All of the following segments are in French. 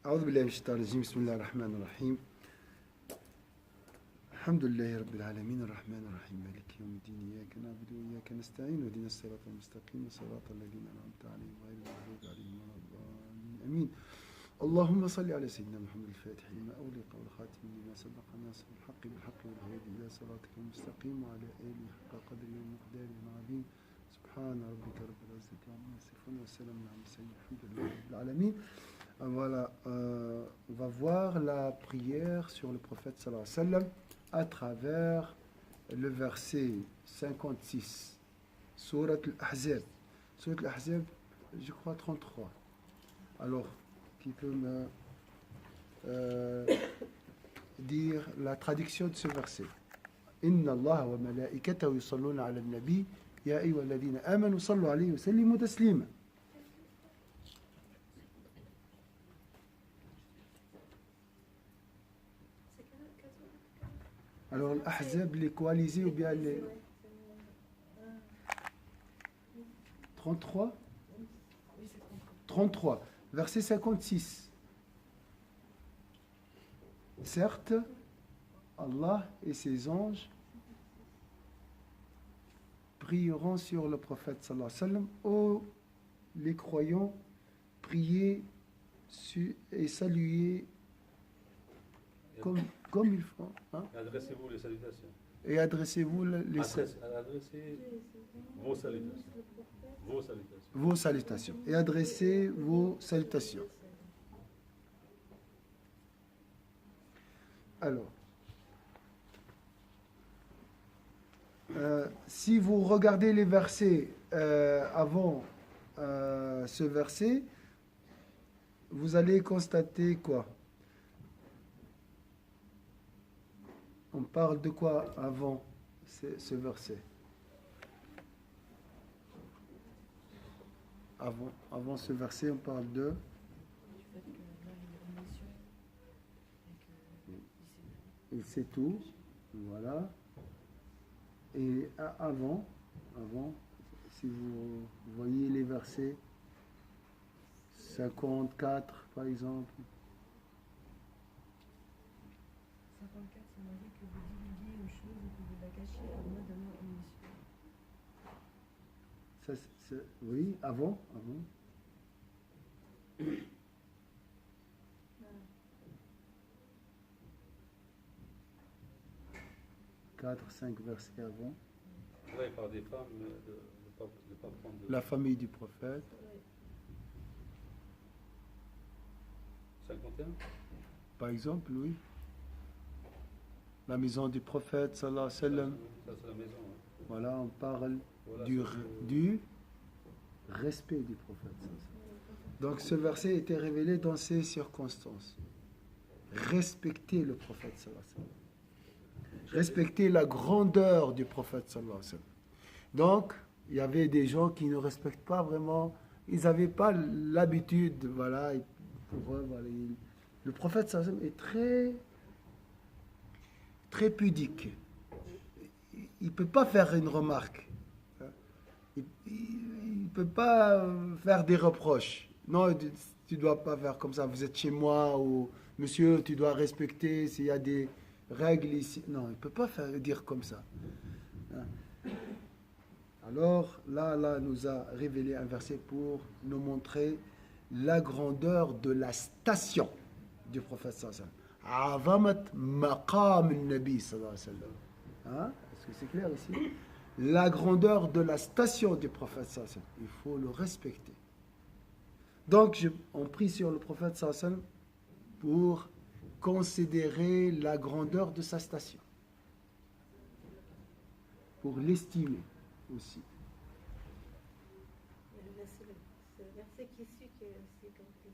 أعوذ بالله من الشيطان الرجيم بسم الله الرحمن الرحيم الحمد لله رب العالمين الرحمن الرحيم مالك يوم الدين إياك نعبد وإياك نستعين واهدنا الصراط المستقيم صراط الذين أنعمت عليهم غير المغضوب عليهم ولا الضالين آمين اللهم صل على سيدنا محمد الفاتح لما أغلق والخاتم لما سبق ناصر الحق بالحق والهادي إلى صراطك المستقيم وعلى آله حق قدره ومقداره العظيم سبحان ربك رب العزة عما يصفون والسلام على المرسلين الحمد لله رب العالمين. Voilà, on va voir la prière sur le prophète sallallahu alayhi wa sallam à travers le verset 56, Surat al-Ahzab. Surat al-Ahzab, je crois 33. Alors, qui peut me dire la traduction de ce verset? Inna Allah wa malaikatahu yusalluna ala al-nabi ya ayyuhalladhina amanu sallu alayhi wa sallimu taslima. Alors, l'Ahzab, les coalisés ou bien les 33 33, verset 56. Certes, Allah et ses anges prieront sur le prophète sallallahu alayhi wa sallam. Ô les croyants, priez et saluez comme il faut. Hein? Adressez-vous les salutations. Et adressez-vous Adressez vos salutations. Vos salutations. Vos salutations. Et adressez vos salutations. Alors, si vous regardez les versets avant ce verset, vous allez constater quoi? On parle de quoi avant ce verset? Avant ce verset, on parle de... Il sait tout, voilà. Et avant, si vous voyez les versets 54 par exemple. 54, ça m'a dit que vous divulguez une chose et que vous la cachez à moi de mon émission. Oui, avant. 4, 5 versets avant. Là, il parle des femmes, de pas prendre de... La famille du prophète. 51 par exemple, oui. La maison du prophète, sallallahu alayhi wa sallam. Ça, c'est la maison. Hein. Voilà, on parle voilà, du respect du prophète. Donc ce verset était révélé dans ces circonstances. Respecter le prophète, sallallahu alayhi wa sallam. Respecter la grandeur du prophète, sallallahu alayhi wa sallam. Donc, il y avait des gens qui ne respectent pas vraiment, ils n'avaient pas l'habitude, voilà, pour eux, voilà, le prophète, sallallahu alayhi wa sallam, est très pudique. Il ne peut pas faire une remarque. Il ne peut pas faire des reproches. Non, tu ne dois pas faire comme ça. Vous êtes chez moi ou monsieur, tu dois respecter s'il y a des règles ici. Non, il ne peut pas dire comme ça. Alors, là, nous a révélé un verset pour nous montrer la grandeur de la station du prophète sallallahu alayhi wa sallam. Azamat maqam al-nabi sallallahu alayhi wa sallam. Hein? Est-ce que c'est clair ici? La grandeur de la station du prophète sallallahu alayhi wa sallam. Il faut le respecter. Donc, on prie sur le prophète sallallahu alayhi wa sallam pour considérer la grandeur de sa station. Pour l'estimer aussi. C'est le verset qui suit que c'est compris.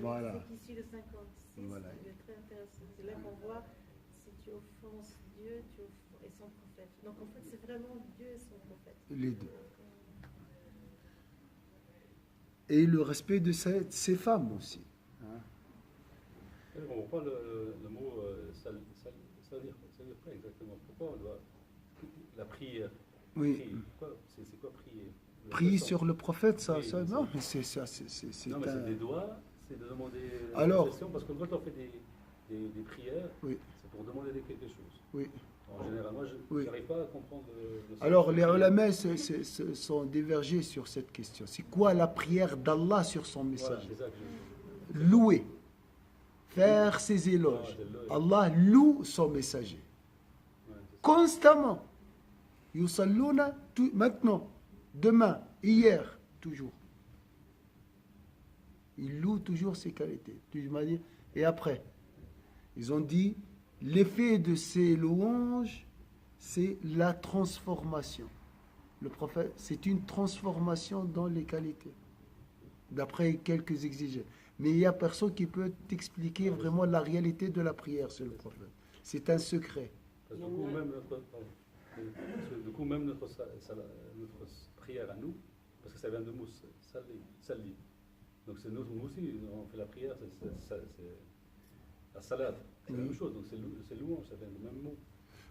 Voilà. Le verset qui suit le 56, voilà. Il est très intéressant. C'est là qu'on voit si tu offenses Dieu et son prophète. Donc en fait, c'est vraiment Dieu et son prophète. Les deux. Et le respect de ces femmes aussi. Hein? Je ne comprends pas le mot salir quoi exactement. Pourquoi on doit la prière? Oui. C'est quoi prier? Prier sur le prophète, ça, oui, ça non, mais c'est non, mais c'est des doigts. c'est de demander Alors- l'intercession, parce que quand on fait des prières, Oui. c'est pour demander quelque chose. Oui. En général, moi, je Oui. n'arrive pas à comprendre le sens Alors, de les la prière. ulama se sont divergés sur cette question. C'est quoi la prière d'Allah sur son Voilà, messager? c'est ça que je... Louer, faire ses éloges. Allah loue son messager. Ouais, c'est ça. Constamment. Yusalluna, maintenant, demain, hier, toujours. Il loue toujours ses qualités. Et après, ils ont dit, l'effet de ces louanges, c'est la transformation. Le prophète, c'est une transformation dans les qualités, d'après quelques exigences. Mais il n'y a personne qui peut t'expliquer vraiment la réalité de la prière sur le prophète. C'est un secret. Parce que du coup, même notre, pardon. Parce que du coup, même notre prière à nous, parce que ça vient de mousse, sali. Donc c'est nous aussi, on fait la prière, c'est la salade. C'est la même chose, donc c'est louange, ça vient du même mot.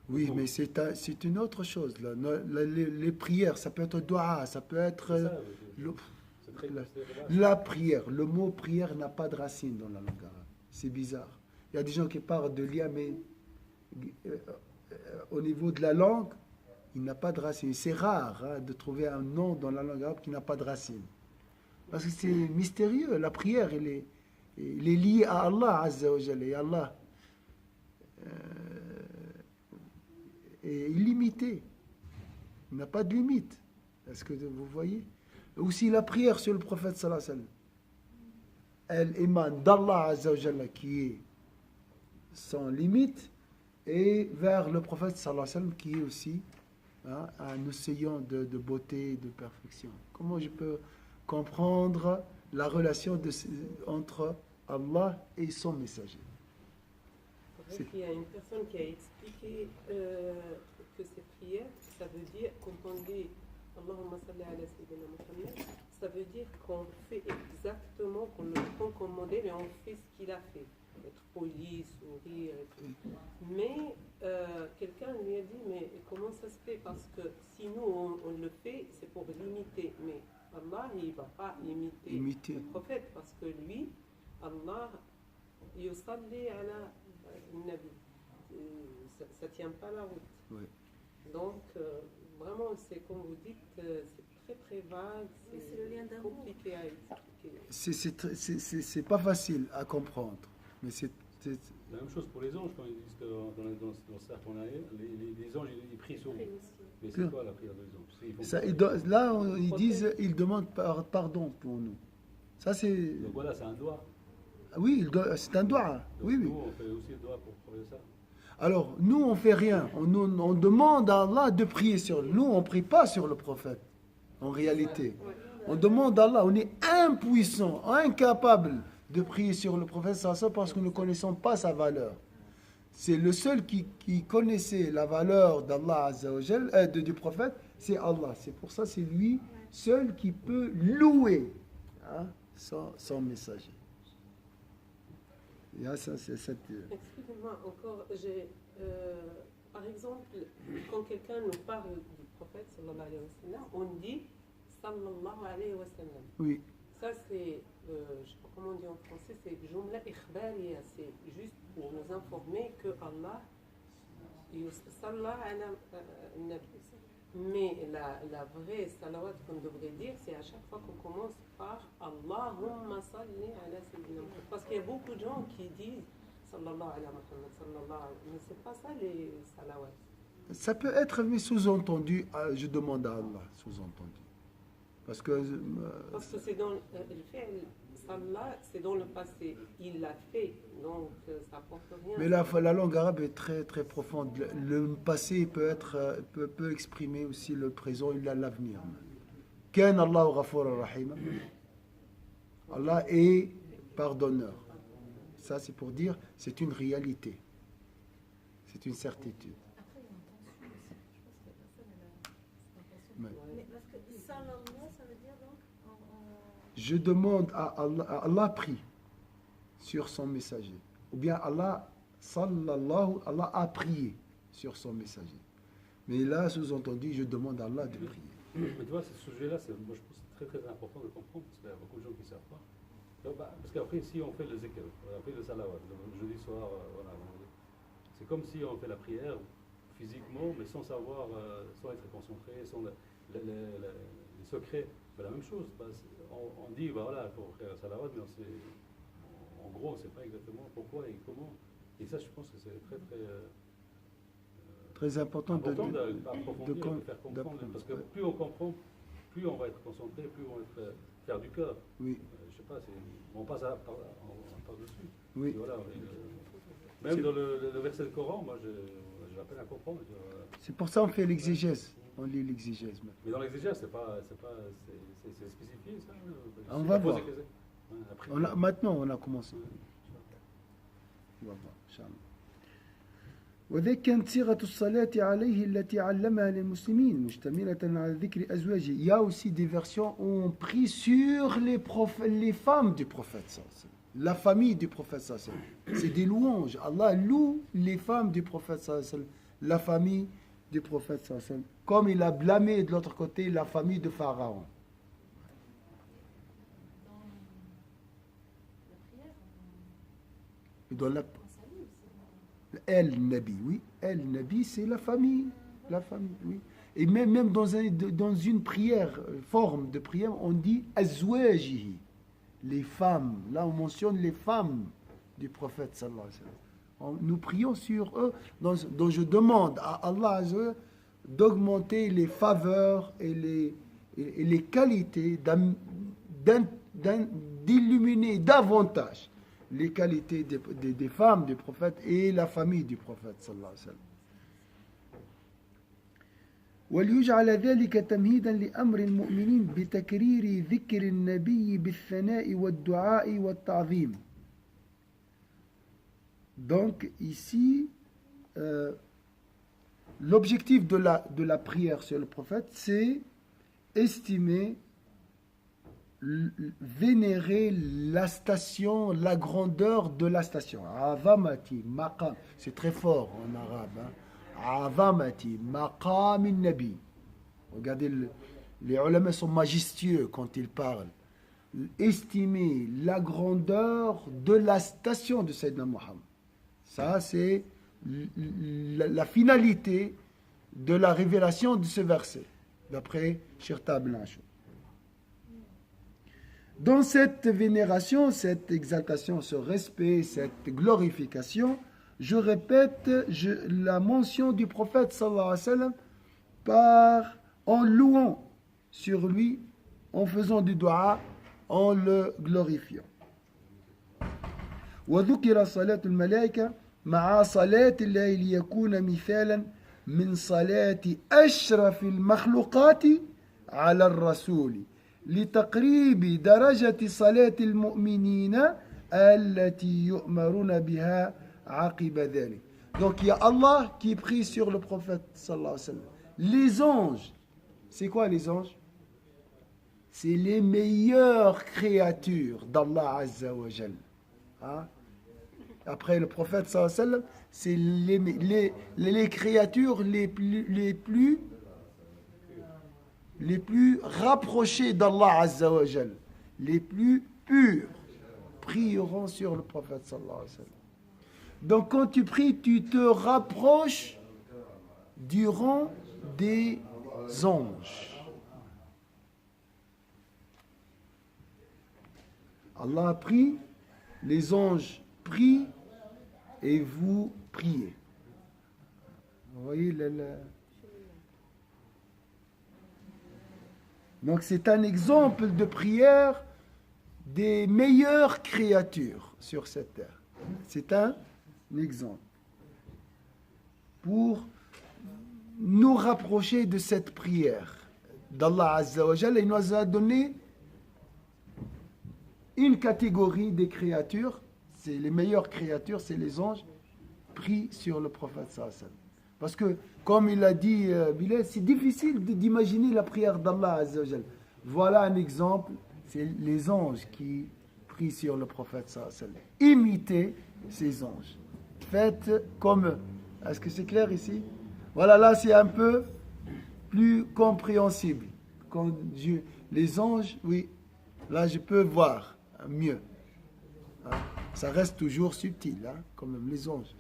Oui, mais c'est une autre chose. Là. Les prières, ça peut être dua, ça peut être... C'est ça, le- c'est très la, vaste. la prière, le mot prière n'a pas de racine dans la langue arabe. C'est bizarre. Il y a des gens qui parlent de lien, mais au niveau de la langue, il n'a pas de racine. C'est rare hein, de trouver un nom dans la langue arabe qui n'a pas de racine. Parce que c'est mystérieux. La prière, elle est liée à Allah, Azza wa Jalla. Et Allah est illimité. Il n'a pas de limite. Est-ce que vous voyez? Aussi la prière sur le prophète sallallahu alayhi wa sallam. Elle émane d'Allah Azza wa Jalla qui est sans limite et vers le prophète sallallahu alayhi wa sallam qui est aussi hein, un océan de beauté et de perfection. Comment je peux comprendre la relation entre Allah et son messager? C'est vrai qu'il y a une personne qui a expliqué que ces prières, ça veut dire, quand on dit Allahumma salli ala sayyidina Muhammad, ça veut dire qu'on fait exactement, qu'on le prend comme modèle et on fait ce qu'il a fait. Être poli, sourire et tout. Mais quelqu'un lui a dit, mais comment ça se fait? Parce que si nous on le fait, c'est pour l'imiter. Mais Allah, il ne va pas imiter le prophète parce que lui, Allah, yusalli ala nabi. Ça ne tient pas la route. Oui. Donc, vraiment, c'est comme vous dites, c'est très vague, C'est le lien d'amour. compliqué à expliquer. C'est pas facile à comprendre, mais c'est La même chose pour les anges, quand ils disent que dans certains les anges, ils prient sur vous. Après aussi. Mais c'est quoi la prière des anges? Ils font ça, quoi? là ils disent, ils demandent pardon pour nous. Ça c'est Donc voilà, c'est un doigt. oui, c'est un doigt. Donc Oui, oui. nous, on fait aussi le doigt pour prouver ça. Alors nous on fait rien. On demande à Allah de prier sur nous. On prie pas sur le prophète. En réalité, on demande à Allah. On est impuissant, incapable de prier sur le prophète sallallahu parce que nous ne connaissons pas sa valeur. C'est le seul qui connaissait la valeur d'Allah Azza wa Jal, du prophète, c'est Allah. C'est pour ça c'est lui seul qui peut louer hein, son messager. Et là, ça, c'est cette... Excusez-moi, encore, par exemple, quand quelqu'un nous parle du prophète, sallallahu alayhi wa sallam, on dit sallallahu alayhi wa sallam. Oui, Ça, c'est, je ne sais pas comment on dit en français, c'est jumla ikhbariya, c'est juste pour nous informer que Allah yusalla ala nabi. Mais la vraie salawat qu'on devrait dire, c'est à chaque fois qu'on commence par Allahumma salli ala sayyidina Muhammad. Parce qu'il y a beaucoup de gens qui disent sallallahu ala Muhammad, sallallahu ala... Mais c'est pas ça les salawats. ça peut être mais sous-entendu, je demande à Allah, sous-entendu. Parce que... Parce que c'est dans le fait, Salah, c'est dans le passé. Il l'a fait, donc ça porte rien. mais la langue arabe est très, très profonde. Le passé peut exprimer aussi le présent et l'avenir. Kan Allahu Ghafour Rahim. Allah est pardonneur. Ça, c'est pour dire, c'est une réalité. C'est une certitude. Après, il y a une tension aussi. Je pense que la personne, elle a cette intention. Ouais. Mais parce que sallallahu, ça veut dire donc Je demande à Allah prie sur son messager. Ou bien Allah, sallallahu, Allah a prié sur son messager. Mais là, sous-entendu, je demande à Allah de prier. Mais tu vois, ce sujet-là, moi je pense que c'est très très important de comprendre, parce qu'il y a beaucoup de gens qui ne savent pas. Parce qu'après, si on fait le zikr, on fait le salawat, le jeudi soir, voilà, c'est comme si on fait la prière physiquement, mais sans savoir, sans être concentré, sans les secrets. Ben, la même chose, on dit, ben, voilà, il faut faire la salawat, mais en gros, on ne sait pas exactement pourquoi et comment. Et ça, je pense que c'est très, très... Très important d'approfondir, de faire comprendre, d'apprendre. parce que plus on comprend, plus on va être concentré, plus on va être faire du cœur. Oui. Je sais pas, on passe par-dessus. Oui. Et voilà, même dans le verset du Coran, moi j'ai la peine à comprendre. C'est pour ça qu'on fait l'exégèse. On lit l'exégèse. Mais dans l'exégèse, c'est spécifié ça. On va voir. Après, Maintenant, on a commencé. On va voir, Inch'Allah. وذلك كانت صيغة الصلاة عليه التي علمها للمسلمين مشتملة على ذكر أزواجه. Il y a aussi des versions où on prie sur les femmes du prophète, la famille du prophète. C'est des louanges. Allah loue les femmes du prophète, la famille du prophète, comme il a blâmé de l'autre côté la famille de Pharaon. Dans la El-Nabi, oui. El-Nabi, c'est la famille. La famille, oui. Et même dans une prière, forme de prière, on dit Azwajihi, les femmes. Là, on mentionne les femmes du prophète sallallahu alayhi wa sallam. Nous prions sur eux, dont je demande à Allah d'augmenter les faveurs et les qualités, d'illuminer davantage les qualités des femmes du prophète et la famille du prophète sallallahu alayhi wa sallam. وليجعل ذلك تمهيدا لأمر المؤمنين بتكرير ذكر النبي بالثناء والدعاء والتعظيم. Donc ici, l'objectif de la prière sur le prophète, c'est estimer, vénérer la station, la grandeur de la station. Azamati, maqam, c'est très fort en arabe. Azamati, maqam nabi. Regardez, les ulama sont majestueux quand ils parlent. Estimer la grandeur de la station de Sayyidina Muhammad. Ça, c'est la finalité de la révélation de ce verset, d'après Shirta Ibn Ashur. Dans cette vénération, cette exaltation, ce respect, cette glorification, je répète la mention du prophète sallallahu alayhi wa sallam en louant sur lui, en faisant du dua, en le glorifiant. وذكر صلاة الملائكة مع صلاة الله ليكون مثالا من صلاة أشرف المخلوقات على الرسول لتقريب درجة صلاة المؤمنين التي يؤمرون بها عقب ذلك. Donc il y a Allah qui prie sur le prophète sallallahu alayhi wa sallam. Les anges, c'est quoi les anges? C'est les meilleures créatures d'Allah Azza wa Jal. Hein? Après le prophète sallallahu alayhi wa sallam, c'est les créatures les plus rapprochées d'Allah Azza wa Jal, les plus pures, prieront sur le prophète sallallahu alayhi wa sallam. Donc quand tu pries, tu te rapproches du rang des anges. Allah a pris, les anges prient et vous priez. Vous voyez Donc c'est un exemple de prière des meilleures créatures sur cette terre. C'est un exemple pour nous rapprocher de cette prière d'Allah Azza wa Jalla. Il nous a donné une catégorie des créatures, c'est les meilleures créatures, c'est les anges, prient sur le prophète sallallahu alayhi wa sallam. Parce que, comme il a dit Bilal, c'est difficile d'imaginer la prière d'Allah Azza wa Jalla. Voilà un exemple, c'est les anges qui prient sur le prophète sallallahu alayhi wa sallam. Imitez ces anges. Faites comme eux. Est-ce que c'est clair ici? Voilà, là c'est un peu plus compréhensible. Quand les anges, oui, là je peux voir mieux. Ça reste toujours subtil, hein, comme même les anges.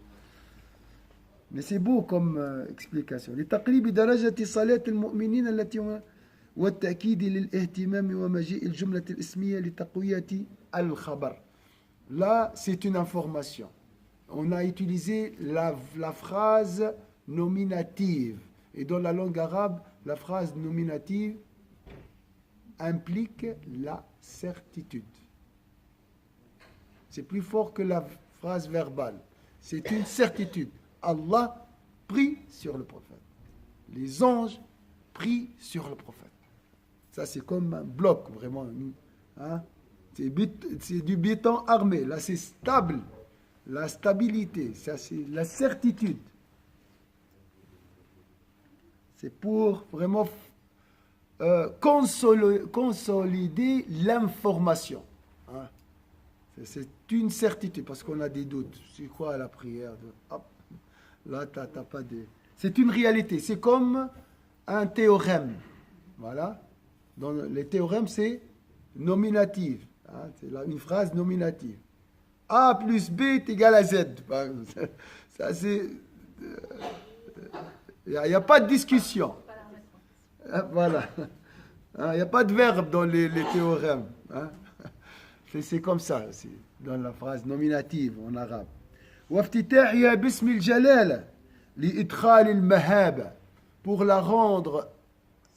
Mais c'est beau comme explication. لتقريب درجة صلاة المؤمنين التي والتأكيد للاهتمام ومجيء الجملة الاسمية لتقوية الخبر. Là, c'est une information. On a utilisé la phrase nominative. Et dans la langue arabe, la phrase nominative implique la certitude. C'est plus fort que la phrase verbale. C'est une certitude. Allah prie sur le prophète. Les anges prient sur le prophète. Ça, c'est comme un bloc, vraiment. Hein? C'est du béton armé. Là, c'est stable. La stabilité, ça, c'est la certitude. C'est pour vraiment consolider l'information. Hein? C'est une certitude, parce qu'on a des doutes. C'est quoi la prière? Hop, là, t'as pas de... C'est une réalité. C'est comme un théorème. Voilà. Dans les théorèmes, c'est nominatif. Hein? C'est là une phrase nominative. A plus B est égal à Z. Ça, c'est... Il n'y a pas de discussion. Voilà. Il n'y a pas de verbe dans les théorèmes. Hein? C'est comme ça, c'est dans la phrase nominative en arabe. وافتتاحها باسم الجلالة لإدخال المهابة. Pour la rendre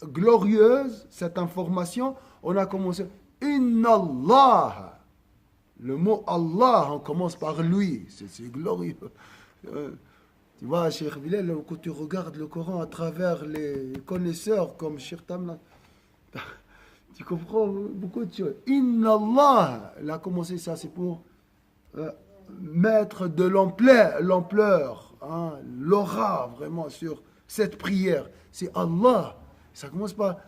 glorieuse, cette information, on a commencé Inna Allah. Le mot Allah, on commence par lui. C'est glorieux. Tu vois, Cheikh Bilal, quand tu regardes le Coran à travers les connaisseurs comme Cheikh Tamla, tu comprends beaucoup de choses. Inna Allah, il a commencé ça, c'est pour mettre de l'ampleur, hein, l'aura vraiment sur cette prière. C'est Allah. Ça commence par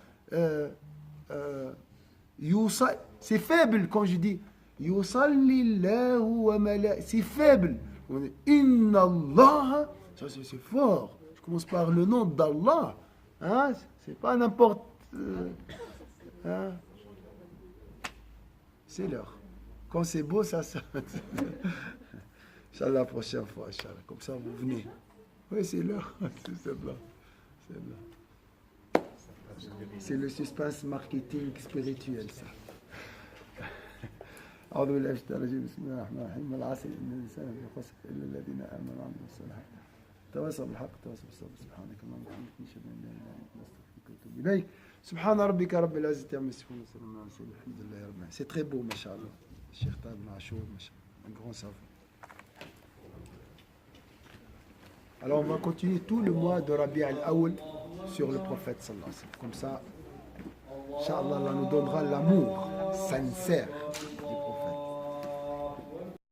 c'est faible quand je dis c'est faible. Inna Allah, ça c'est fort. Je commence par le nom d'Allah. Hein? C'est pas n'importe. Hein? C'est l'heure. Quand c'est beau, ça. Inch'Allah, la prochaine fois, Inch'Allah. Comme ça, vous venez. Oui, c'est l'heure. C'est là. C'est le suspense marketing spirituel, ça. أعوذ بالله من الشيطان الرجيم بسم الله الرحمن الرحيم والعصر إن الإنسان لفي خسر إلا الذين آمنوا وعملوا الصالحات تواصوا بالحق تواصوا بالصبر سبحانك اللهم وبحمدك نشهد أن لا إله إلا أنت نستغفرك ونتوب إليك سبحان ربك رب العزة عما يصفون وسلام على المرسلين الحمد لله رب العالمين. C'est très beau, machallah. Cheikh Ibn Achour, un grand savant. Alors on va continuer tout le mois de Rabi' al-Awwal sur le prophète sallallahu alayhi wa sallam. Comme ça, Inch'Allah, Allah nous donnera l'amour sincère